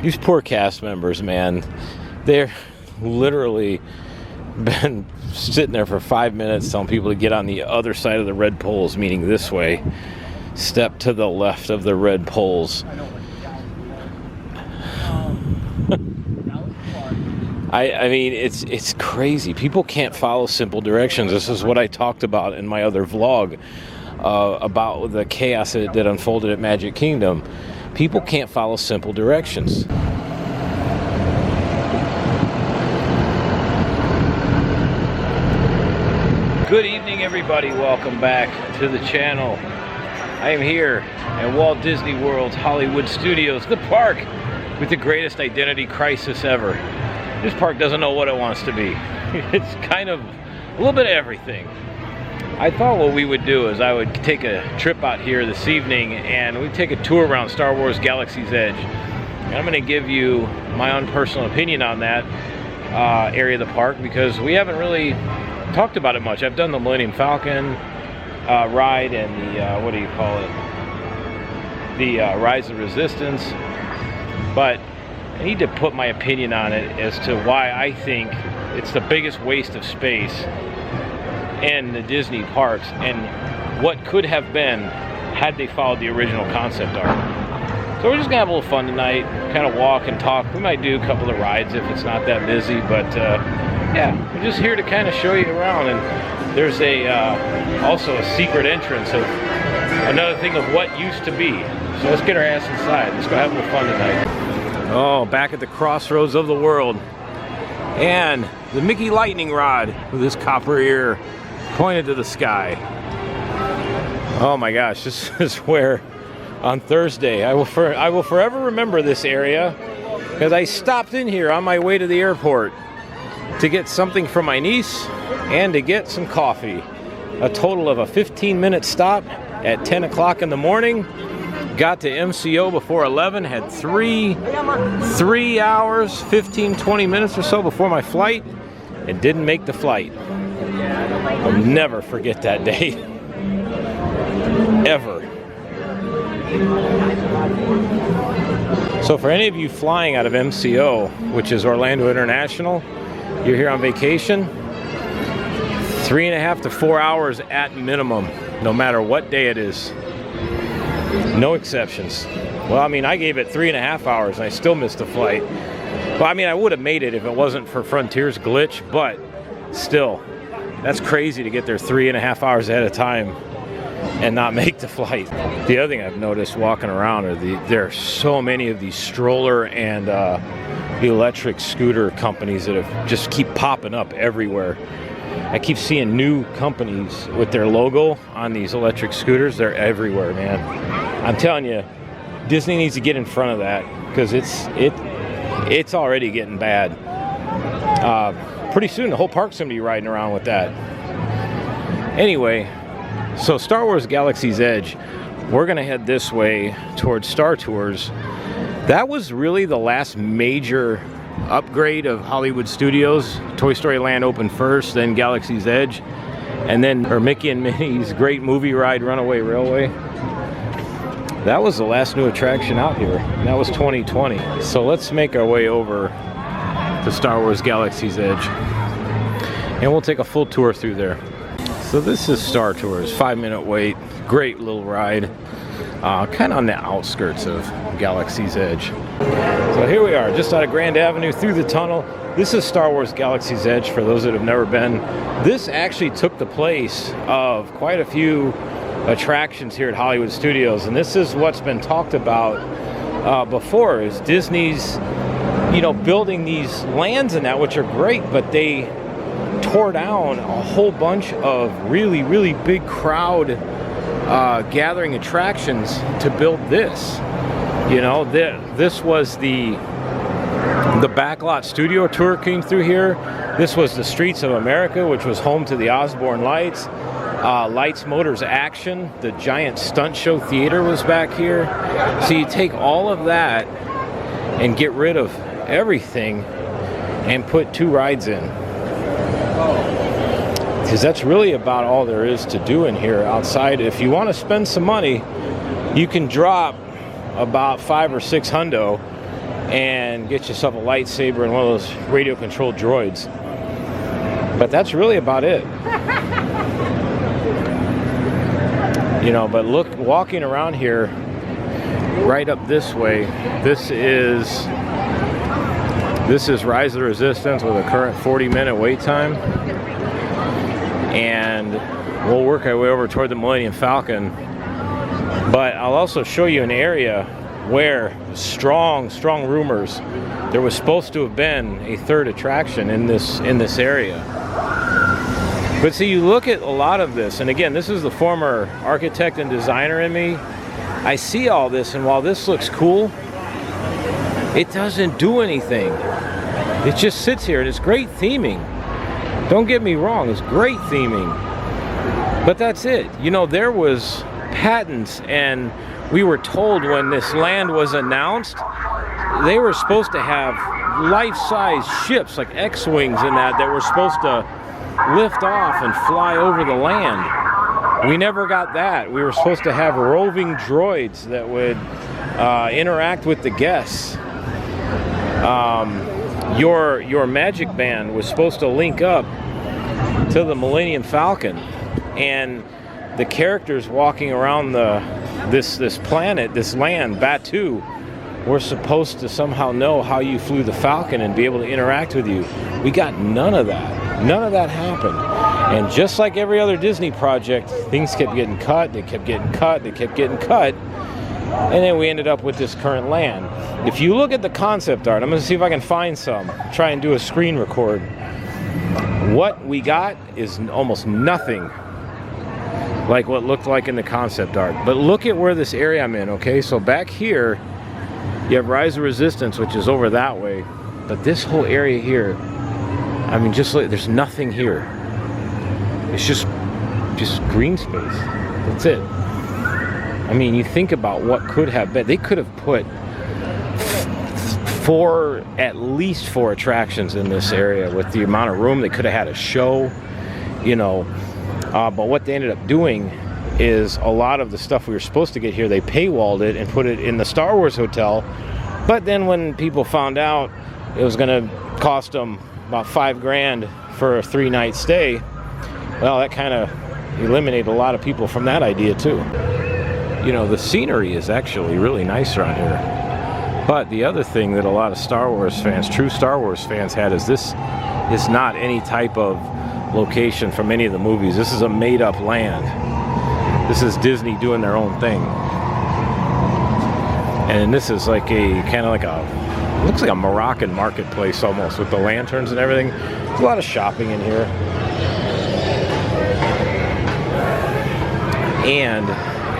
These poor cast members, man, they're literally been sitting there for 5 minutes telling people to get on the other side of the red poles, meaning this way. Step to the left of the red poles. I mean, it's crazy. People can't follow simple directions. This is what I talked about in my other vlog about the chaos that unfolded at Magic Kingdom. People can't follow simple directions. Good evening, everybody. Welcome back to the channel. I am here at Walt Disney World's Hollywood Studios, the park with the greatest identity crisis ever. This park doesn't know what it wants to be. It's kind of a little bit of everything. I thought what we would do is I would take a trip out here this evening and we'd take a tour around Star Wars Galaxies Edge. And I'm going to give you my own personal opinion on that area of the park because we haven't really talked about it much. I've done the Millennium Falcon ride and the, what do you call it? The Rise of Resistance. But I need to put my opinion on it as to why I think it's the biggest waste of space in the Disney parks and what could have been had they followed the original concept art. So we're just gonna have a little fun tonight, kind of walk and talk. We might do a couple of rides if it's not that busy, but yeah, we're just here to kind of show you around. And there's also a secret entrance of another thing of what used to be. So let's get our ass inside. Let's go have a little fun tonight. Oh, back at the crossroads of the world. And the Mickey Lightning Rod with his copper ear pointed to the sky. Oh my gosh, this is where on Thursday I will forever remember this area because I stopped in here on my way to the airport to get something for my niece and to get some coffee. A total of a 15-minute stop at 10 o'clock in the morning. Got to MCO before 11, had three hours, 15, 20 minutes or so before my flight, and didn't make the flight. I'll never forget that day. Ever. So for any of you flying out of MCO, which is Orlando International, you're here on vacation, 3.5 to 4 hours at minimum, no matter what day it is. No exceptions. Well, I mean, I gave it 3.5 hours and I still missed the flight. Well, I mean, I would have made it if it wasn't for Frontier's glitch, but still, that's crazy to get there 3.5 hours at a time and not make the flight. The other thing I've noticed walking around are there are so many of these stroller and electric scooter companies that have just keep popping up everywhere. I keep seeing new companies with their logo on these electric scooters. They're everywhere, man. I'm telling you, Disney needs to get in front of that because it's already getting bad. Pretty soon, the whole park's gonna be riding around with that. Anyway, so Star Wars Galaxy's Edge, we're gonna head this way towards Star Tours. That was really the last major upgrade of Hollywood Studios. Toy Story Land opened first, then Galaxy's Edge, and then Mickey and Minnie's Great Movie Ride Runaway Railway. That was the last new attraction out here. That was 2020. So let's make our way over to Star Wars Galaxy's Edge, and we'll take a full tour through there. So this is Star Tours, 5-minute wait, great little ride, kind of on the outskirts of Galaxy's Edge. So here we are, just out of Grand Avenue through the tunnel. This is Star Wars Galaxy's Edge for those that have never been. This actually took the place of quite a few attractions here at Hollywood Studios, and this is what's been talked about before, is Disney's, you know, building these lands and that, which are great, but they tore down a whole bunch of really, really big crowd gathering attractions to build this. You know, this was the Backlot Studio Tour came through here. This was the Streets of America, which was home to the Osborne Lights. Lights, Motors, Action, the giant stunt show theater was back here. So you take all of that and get rid of everything and put 2 rides in. Because that's really about all there is to do in here outside. If you want to spend some money, you can drop about $500 or $600 and get yourself a lightsaber and one of those radio controlled droids. But that's really about it. You know, but look, walking around here, right up this way, this is Rise of the Resistance with a current 40-minute wait time. And we'll work our way over toward the Millennium Falcon. But I'll also show you an area where strong rumors there was supposed to have been a third attraction in this area. But see, you look at a lot of this, and again, this is the former architect and designer in me. I see all this, and while this looks cool, it doesn't do anything. It just sits here, and it's great theming. Don't get me wrong, it's great theming. But that's it. You know, there was patents, and we were told when this land was announced, they were supposed to have life-size ships, like X-Wings and that were supposed to lift off and fly over the land. We never got that. We were supposed to have roving droids that would interact with the guests. Your Magic Band was supposed to link up to the Millennium Falcon, and the characters walking around this planet, this land, Batu, were supposed to somehow know how you flew the Falcon and be able to interact with you. We got none of that. None of that happened. And just like every other Disney project, things kept getting cut, they kept getting cut, they kept getting cut, and then we ended up with this current land. If you look at the concept art, I'm going to see if I can find some, try and do a screen record. What we got is almost nothing like what looked like in the concept art. But look at where this area I'm in, okay? So back here, you have Rise of Resistance, which is over that way. But this whole area here, I mean, just like, there's nothing here. It's just green space. That's it. I mean, you think about what could have been. They could have put at least four attractions in this area with the amount of room. They could have had a show, you know. But what they ended up doing is a lot of the stuff we were supposed to get here, they paywalled it and put it in the Star Wars Hotel. But then when people found out it was going to cost them about $5,000 for a 3-night stay, well, that kind of eliminated a lot of people from that idea too. You know, the scenery is actually really nice around here. But the other thing that a lot of Star Wars fans, true Star Wars fans, had is this is not any type of location from any of the movies. This is a made-up land. This is Disney doing their own thing. And this is like a kind of like a, looks like a Moroccan marketplace almost, with the lanterns and everything. There's a lot of shopping in here. And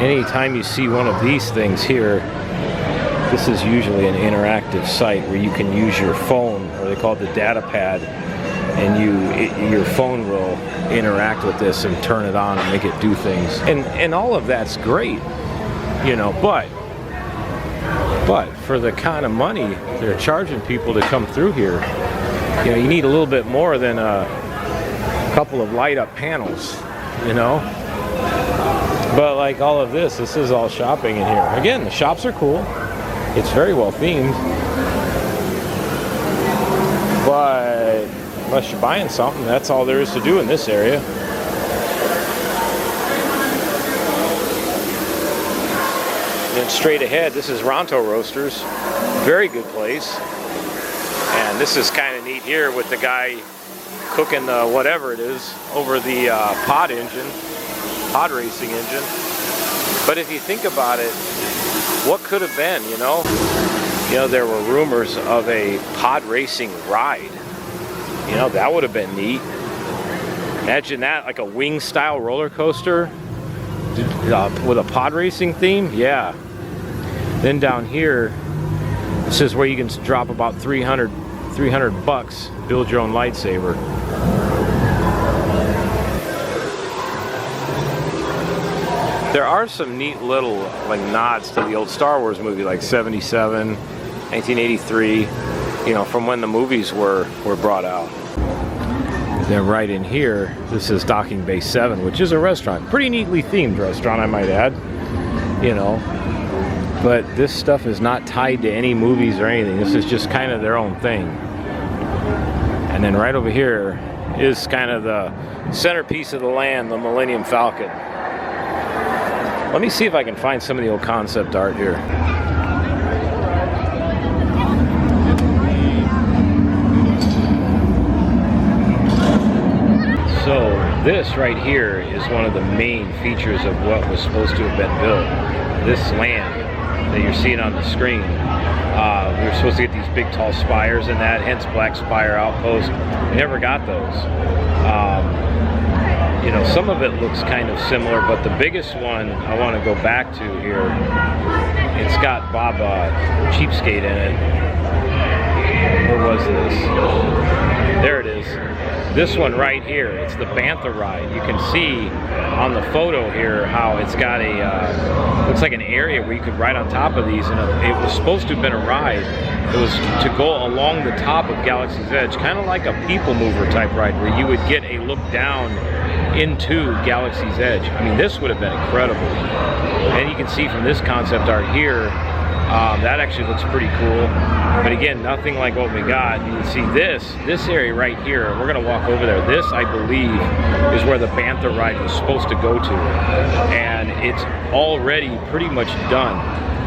anytime you see one of these things here, this is usually an interactive site where you can use your phone, or they call it the data pad, and your phone will interact with this and turn it on and make it do things. And all of that's great, you know, but for the kind of money they're charging people to come through here, you know, you need a little bit more than a couple of light up panels, you know. But like all of this is all shopping in here. Again, the shops are cool. It's very well themed. But unless you're buying something, that's all there is to do in this area. And then straight ahead, this is Ronto Roasters. Very good place. And this is kind of neat here with the guy cooking whatever it is over the pod racing engine. But if you think about it, what could have been, you know? You know, there were rumors of a pod racing ride. You know, that would have been neat. Imagine that, like a wing-style roller coaster with a pod racing theme. Yeah. Then down here, this is where you can drop about $300 bucks, build your own lightsaber. There are some neat little like nods to the old Star Wars movie, like 77, 1983, you know, from when the movies were brought out. Then right in here, this is Docking Bay 7, which is a restaurant. Pretty neatly themed restaurant, I might add. You know, But this stuff is not tied to any movies or anything. This is just kind of their own thing. And then right over here is kind of the centerpiece of the land, the Millennium Falcon. Let me see if I can find some of the old concept art here. So this right here is one of the main features of what was supposed to have been built. This land that you're seeing on the screen. We were supposed to get these big tall spires in that, hence Black Spire Outpost. We never got those. You know, some of it looks kind of similar, but the biggest one I want to go back to here, it's got Bob Cheapskate in it. Where was this? There it is. This one right here, it's the Bantha ride. You can see on the photo here how it's got a, looks like an area where you could ride on top of these, and it was supposed to have been a ride. It was to go along the top of Galaxy's Edge, kind of like a people mover type ride where you would get a look down into Galaxy's Edge. I mean, this would have been incredible. And you can see from this concept art here, that actually looks pretty cool. But again, nothing like what we got. You can see this area right here. We're gonna walk over there. This, I believe, is where the Bantha ride was supposed to go to. And it's already pretty much done.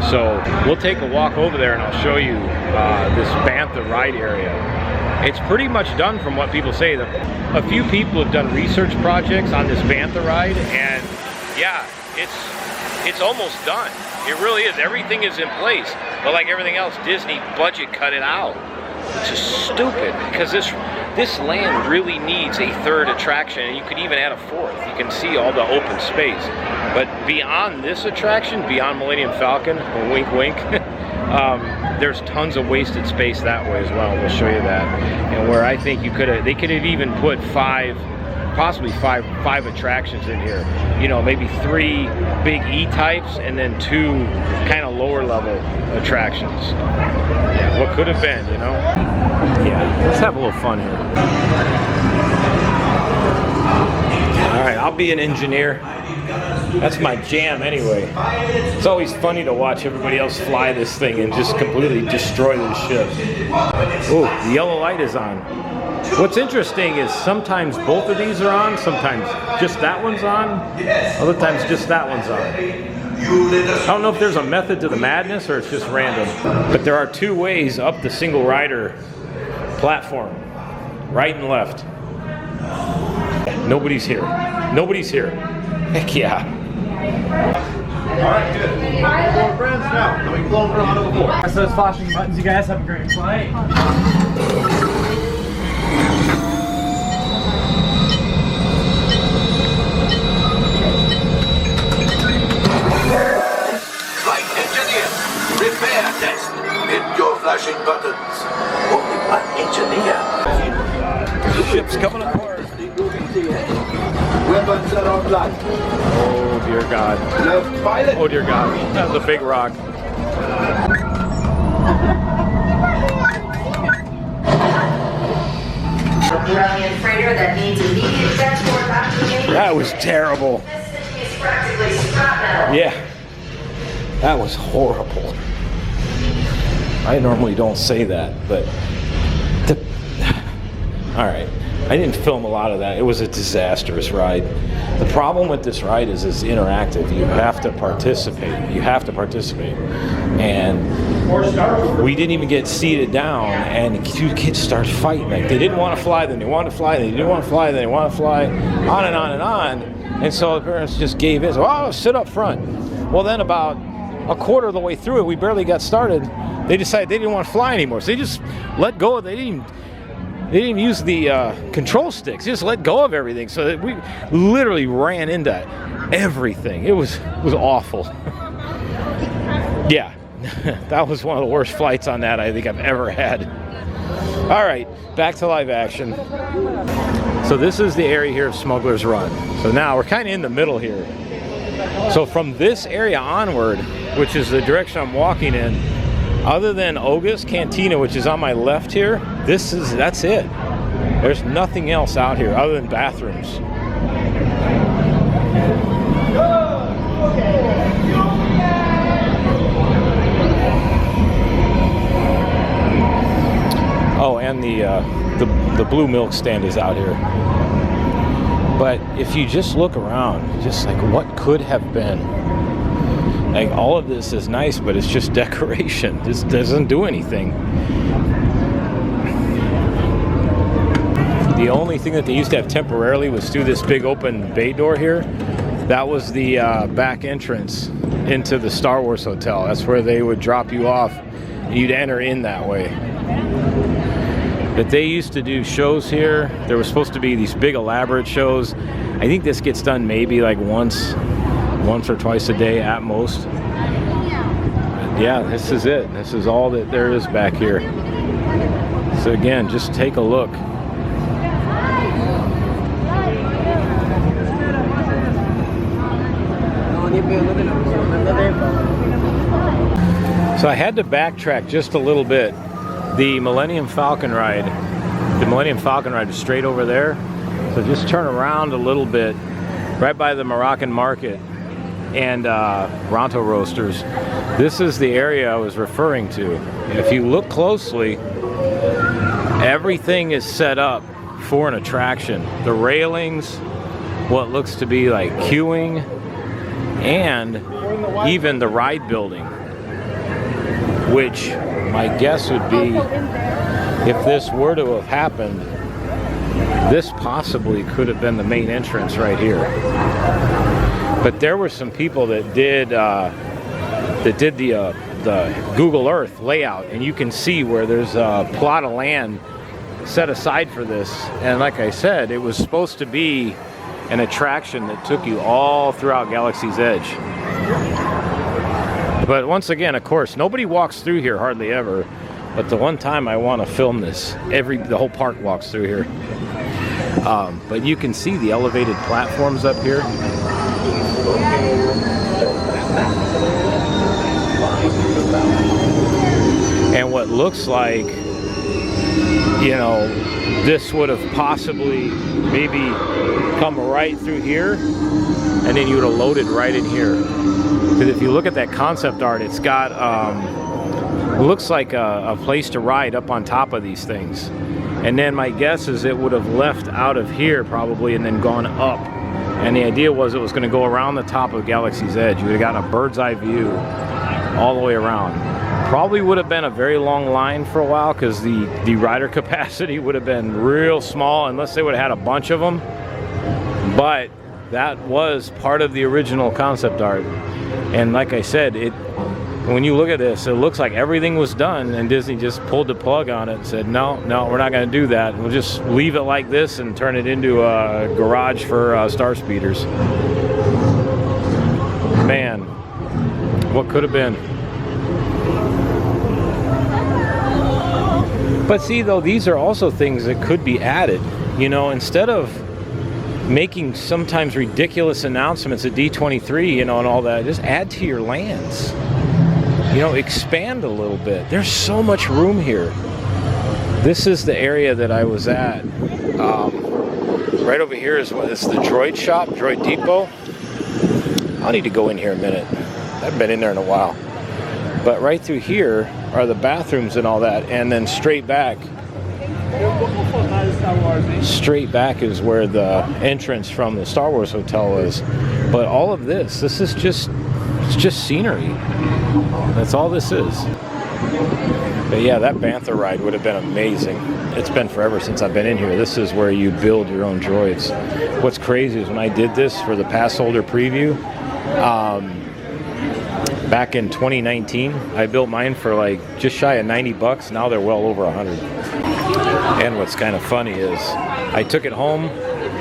So we'll take a walk over there and I'll show you this Bantha ride area. It's pretty much done from what people say. A few people have done research projects on this Bantha ride, and yeah, it's almost done. It really is. Everything is in place. But like everything else, Disney budget cut it out. It's just stupid, because this land really needs a third attraction, and you could even add a fourth. You can see all the open space. But beyond this attraction, beyond Millennium Falcon, wink wink, there's tons of wasted space that way as well. We'll show you that. And where I think they could have even put possibly five attractions in here. You know, maybe 3 big E-types and then 2 kind of lower level attractions. Yeah, what could have been, you know? Yeah, let's have a little fun here. All right, I'll be an engineer. That's my jam anyway. It's always funny to watch everybody else fly this thing and just completely destroy the ship. Oh, the yellow light is on. What's interesting is sometimes both of these are on, sometimes just that one's on, other times just that one's on. I don't know if there's a method to the madness or it's just random. But there are 2 ways up the single rider platform, right and left. Nobody's here. Nobody's here. Heck yeah. Alright, good. More friends now. Let me blow around on the board. Press those flashing buttons. You guys have a great flight. Flight engineer, repair test. Hit your flashing buttons. Only one engineer. The ship's coming apart. Weapons are online. Oh dear God. Left pilot. Oh dear God. That's a big rock. Brilliant freighter that needs immediate transport back to the That was terrible. This thing is practically scrap metal. Yeah. That was horrible. I normally don't say that, but all right. I didn't film a lot of that. It was a disastrous ride. The problem with this ride is it's interactive. You have to participate. You have to participate. And we didn't even get seated down, and the 2 kids start fighting. Like, they didn't want to fly, then they wanted to fly, then they didn't want to fly, then they want to fly, on and on and on. And so the parents just gave in. So, oh, sit up front. Well, then about a quarter of the way through it, we barely got started, they decided they didn't want to fly anymore. So they just let go. They didn't even use the control sticks. They just let go of everything. So that we literally ran into everything. It was awful. Yeah, that was one of the worst flights on that I think I've ever had. All right, back to live action. So this is the area here of Smugglers Run. So now we're kind of in the middle here. So from this area onward, which is the direction I'm walking in, other than Oga's Cantina, which is on my left here, that's it. There's nothing else out here other than bathrooms. and the blue milk stand is out here. But if you just look around, just like what could have been. Like all of this is nice, but it's just decoration. This doesn't do anything. The only thing that they used to have temporarily was through this big open bay door here. That was the back entrance into the Star Wars Hotel. That's where they would drop you off. You'd enter in that way. But they used to do shows here. There were supposed to be these big elaborate shows. I think this gets done maybe like once or twice a day at most. But yeah, this is it. This is all that there is back here. So again, just take a look. So I had to backtrack just a little bit. The Millennium Falcon ride is straight over there. So just turn around a little bit, right by the Moroccan market and Ronto Roasters. This is the area I was referring to. And if you look closely, everything is set up for an attraction. The railings, what looks to be like queuing, and even the ride building, which my guess would be, if this were to have happened, this possibly could have been the main entrance right here. But there were some people that did the Google Earth layout, and you can see where there's a plot of land set aside for this. And like I said, it was supposed to be an attraction that took you all throughout Galaxy's Edge. But once again, of course, nobody walks through here hardly ever. But the one time I want to film this, the whole park walks through here. But you can see the elevated platforms up here. And what looks like, you know, this would have possibly maybe come right through here, and then you would have loaded right in here. Because if you look at that concept art, it's got, it looks like a place to ride up on top of these things. And then my guess is it would have left out of here probably and then gone up. And the idea was it was going to go around the top of Galaxy's Edge. You would have gotten a bird's eye view all the way around. Probably would have been a very long line for a while because the rider capacity would have been real small unless they would have had a bunch of them. But that was part of the original concept art. And like I said, when you look at this, it looks like everything was done and Disney just pulled the plug on it and said, no, we're not going to do that. We'll just leave it like this and turn it into a garage for Star Speeders. Man, what could have been? But see, though, these are also things that could be added. You know, instead of making sometimes ridiculous announcements at D23, you know, and all that, just add to your lands. You know, expand a little bit. There's so much room here. This is the area that I was at. Right over here is the droid shop, Droid Depot. I'll need to go in here a minute. I haven't been in there in a while. But right through here are the bathrooms and all that, and then straight back is where the entrance from the Star Wars Hotel is. But all of this is just scenery. That's all this is. But yeah, that Bantha ride would have been amazing. It's been forever since I've been in here. This is where you build your own droids. What's crazy is when I did this for the pass holder preview, back in 2019, I built mine for like just shy of $90. Now they're well over 100. And what's kind of funny is I took it home,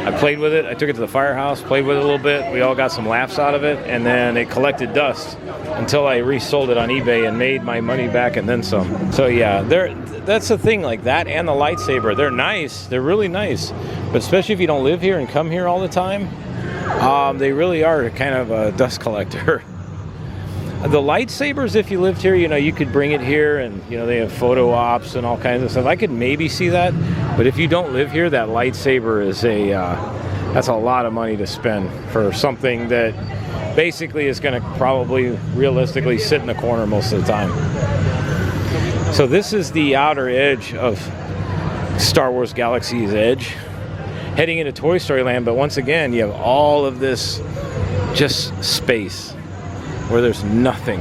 I played with it, I took it to the firehouse, played with it a little bit, we all got some laughs out of it, and then it collected dust until I resold it on eBay and made my money back and then some. So yeah, that's the thing, like that and the lightsaber, they're nice, they're really nice, but especially if you don't live here and come here all the time, they really are kind of a dust collector. The lightsabers, if you lived here, you know, you could bring it here and, you know, they have photo ops and all kinds of stuff. I could maybe see that. But if you don't live here, that lightsaber is that's a lot of money to spend for something that basically is going to probably realistically sit in the corner most of the time. So this is the outer edge of Star Wars Galaxies Edge, heading into Toy Story Land, but once again, you have all of this just space where there's nothing.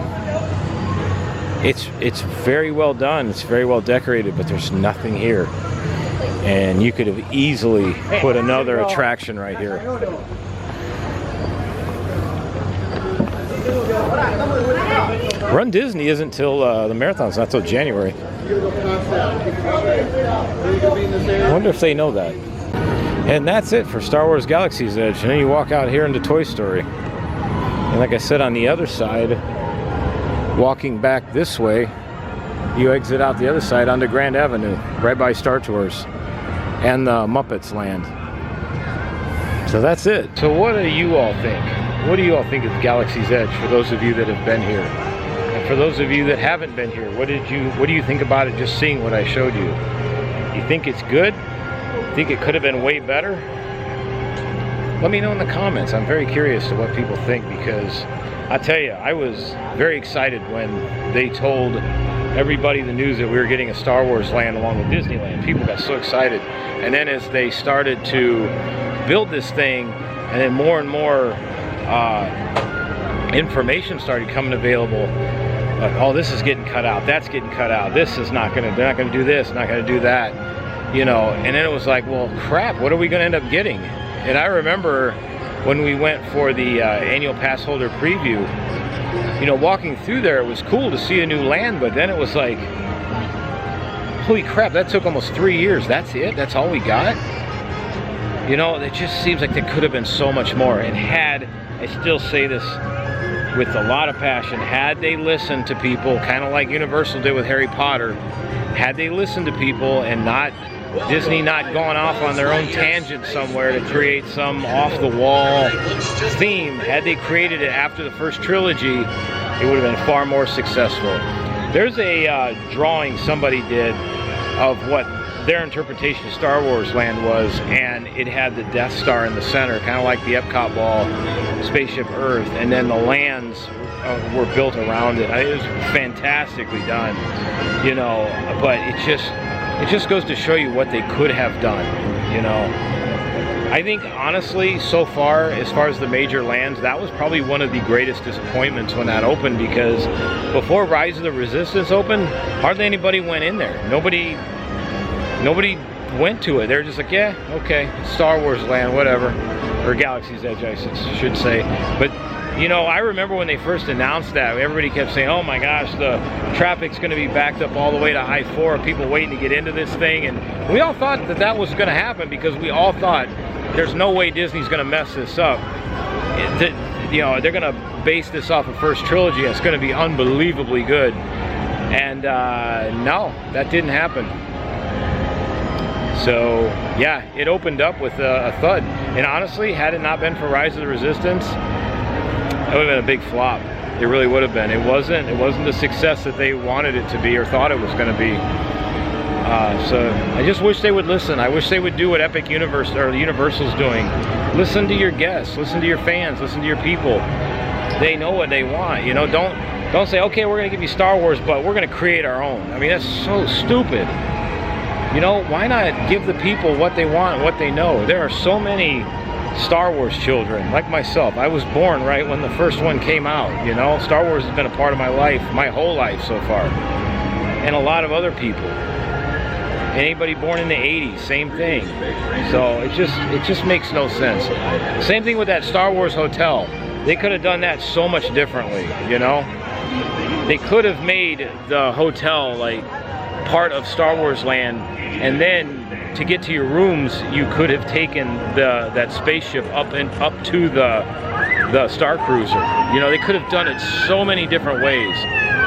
It's very well done, it's very well decorated, but there's nothing here. And you could have easily put another attraction right here. Run Disney isn't till the marathon's not till January. I wonder if they know that. And that's it for Star Wars Galaxy's Edge. And then you walk out here into Toy Story. And like I said, on the other side, walking back this way, you exit out the other side onto Grand Avenue, right by Star Tours and the Muppets Land. So that's it. So what do you all think? What do you all think of Galaxy's Edge, for those of you that have been here? And for those of you that haven't been here, what do you think about it, just seeing what I showed you? You think it's good? Think it could have been way better? Let me know in the comments. I'm very curious to what people think, because I tell you, I was very excited when they told everybody the news that we were getting a Star Wars land along with Disneyland. People got so excited. And then as they started to build this thing, and then more and more information started coming available, like, oh, this is getting cut out, that's getting cut out, this is not gonna, they're not gonna do this, not gonna do that, you know. And then it was like, well, crap, what are we gonna end up getting? And I remember when we went for the annual pass holder preview, you know, walking through there, it was cool to see a new land, but then it was like, holy crap, that took almost 3 years. That's it? That's all we got? You know, it just seems like there could have been so much more. And had, I still say this with a lot of passion, had they listened to people, kind of like Universal did with Harry Potter, had they listened to people and not, Disney not gone off on their own tangent somewhere to create some off-the-wall theme, had they created it after the first trilogy, it would have been far more successful. There's a drawing somebody did of what their interpretation of Star Wars Land was, and it had the Death Star in the center, kind of like the Epcot ball, Spaceship Earth, and then the lands were built around it. It was fantastically done, you know, but it just goes to show you what they could have done, you know. I think, honestly, so far as the major lands, that was probably one of the greatest disappointments when that opened, because before Rise of the Resistance opened, hardly anybody went in there. Nobody went to it. They're just like, yeah, okay, Star Wars Land, whatever. Or Galaxy's Edge, I should say. But, you know, I remember when they first announced that, everybody kept saying, oh my gosh, the traffic's going to be backed up all the way to I-4, people waiting to get into this thing. And we all thought that that was going to happen, because we all thought there's no way Disney's going to mess this up. You know, they're going to base this off of first trilogy. It's going to be unbelievably good. And no, that didn't happen. So yeah, it opened up with a thud. And honestly, had it not been for Rise of the Resistance, it would have been a big flop. It really would have been. It wasn't the success that they wanted it to be or thought it was going to be. So I just wish they would listen. I wish they would do what Epic Universe or Universal's doing. Listen to your guests, listen to your fans, listen to your people. They know what they want. You know, don't say, okay, we're going to give you Star Wars, but we're going to create our own. I mean, that's so stupid. You know, why not give the people what they want, what they know? There are so many Star Wars children, like myself. I was born right when the first one came out, you know? Star Wars has been a part of my life, my whole life so far. And a lot of other people. Anybody born in the 80s, same thing. So it just makes no sense. Same thing with that Star Wars hotel. They could have done that so much differently, you know? They could have made the hotel like part of Star Wars Land, and then to get to your rooms, you could have taken that spaceship up to the Star Cruiser. You know, they could have done it so many different ways,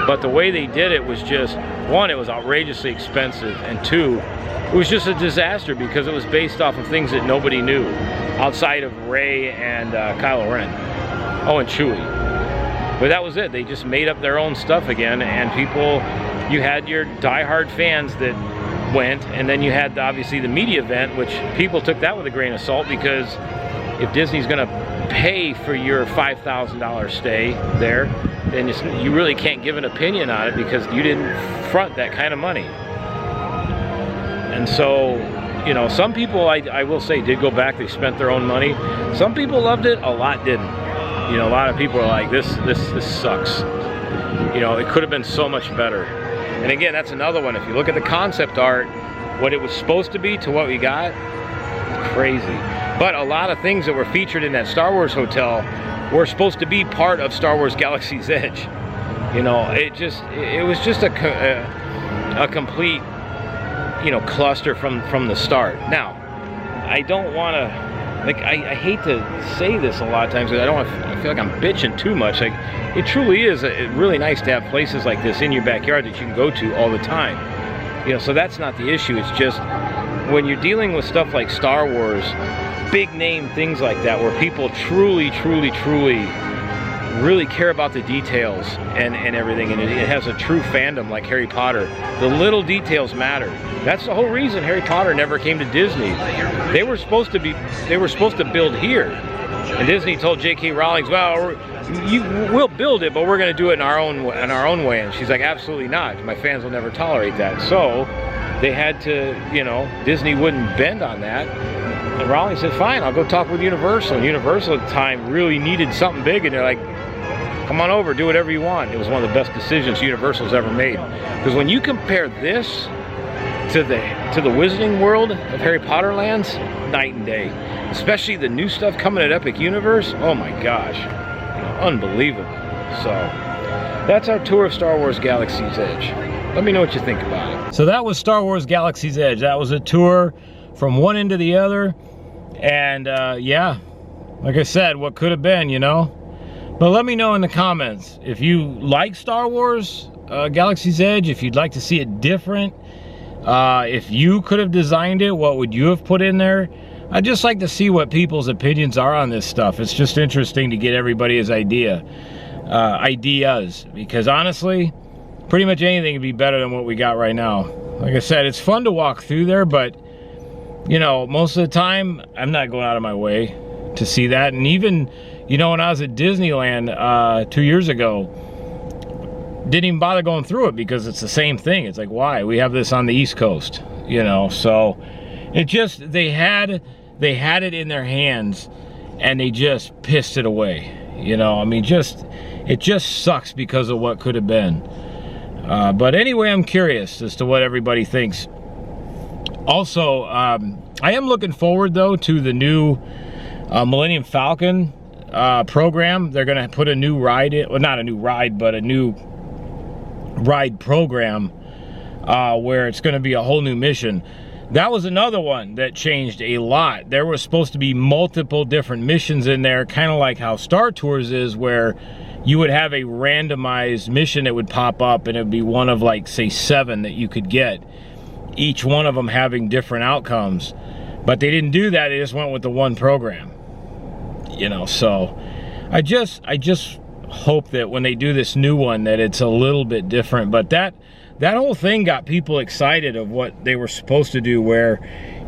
but the way they did it was just, one, it was outrageously expensive, and two, it was just a disaster because it was based off of things that nobody knew outside of Rey and Kylo Ren. Oh, and Chewie. But that was it. They just made up their own stuff again, and people, you had your diehard fans that went, and then you had obviously the media event, which people took that with a grain of salt, because if Disney's going to pay for your $5,000 stay there, then you really can't give an opinion on it because you didn't front that kind of money. And so, you know, some people, I will say, did go back. They spent their own money. Some people loved it, a lot didn't. You know, a lot of people are like, this sucks. You know, it could have been so much better. And again, that's another one. If you look at the concept art, what it was supposed to be to what we got, crazy. But a lot of things that were featured in that Star Wars hotel were supposed to be part of Star Wars Galaxy's Edge. You know, it was just a complete, you know, cluster from the start. Now, I don't want to, like, I hate to say this a lot of times, because I feel like I'm bitching too much. Like, it truly is really nice to have places like this in your backyard that you can go to all the time. You know, so that's not the issue. It's just when you're dealing with stuff like Star Wars, big name things like that, where people truly really care about the details and everything, and it has a true fandom like Harry Potter. The little details matter. That's the whole reason Harry Potter never came to Disney. They were supposed to build here, and Disney told J.K. Rowling, well, we'll build it, but we're going to do it in our own way. And she's like, absolutely not. My fans will never tolerate that. So they had to, you know, Disney wouldn't bend on that. And Rowling said, fine, I'll go talk with Universal. And Universal at the time really needed something big, and they're like, come on over, do whatever you want. It was one of the best decisions Universal's ever made. Because when you compare this to the Wizarding World of Harry Potter lands, night and day. Especially the new stuff coming at Epic Universe, oh my gosh, you know, unbelievable. So that's our tour of Star Wars Galaxy's Edge. Let me know what you think about it. So that was Star Wars Galaxy's Edge. That was a tour from one end to the other. And yeah, like I said, what could have been, you know? But let me know in the comments if you like Star Wars Galaxy's Edge, if you'd like to see it different, if you could have designed it, what would you have put in there? I'd just like to see what people's opinions are on this stuff. It's just interesting to get everybody's ideas, because honestly, pretty much anything would be better than what we got right now. Like I said, it's fun to walk through there, but you know, most of the time, I'm not going out of my way to see that. And even, you know, when I was at Disneyland 2 years ago, didn't even bother going through it because it's the same thing. It's like, why? We have this on the East Coast, you know. So it just, they had it in their hands and they just pissed it away, you know. I mean, it just sucks because of what could have been. But anyway, I'm curious as to what everybody thinks. Also, I am looking forward though to the new Millennium Falcon program. They're gonna put a new ride in, well, not a new ride, but a new ride program where it's gonna be a whole new mission. That was another one that changed a lot. There was supposed to be multiple different missions in there, kind of like how Star Tours is, where you would have a randomized mission that would pop up, and it would be one of, like, say 7 that you could get, each one of them having different outcomes. But they didn't do that. They just went with the one program, you know. So I just hope that when they do this new one that it's a little bit different. But that whole thing got people excited of what they were supposed to do, where,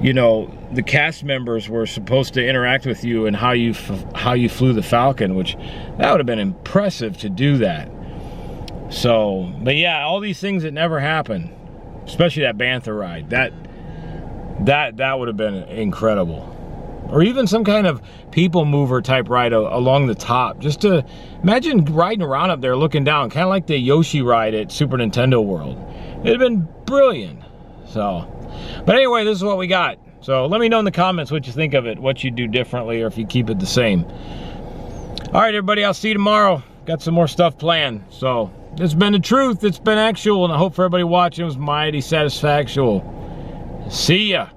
you know, the cast members were supposed to interact with you and how you flew the Falcon, which that would have been impressive to do that. So, but yeah, all these things that never happened, especially that Bantha ride, that would have been incredible. Or even some kind of people mover type ride along the top. Just to imagine riding around up there looking down, kind of like the Yoshi ride at Super Nintendo World. It'd have been brilliant. So, but anyway, this is what we got. So let me know in the comments what you think of it, what you do differently, or if you keep it the same. All right, everybody, I'll see you tomorrow. Got some more stuff planned. So it's been the truth, it's been actual, and I hope for everybody watching it was mighty satisfactual. See ya.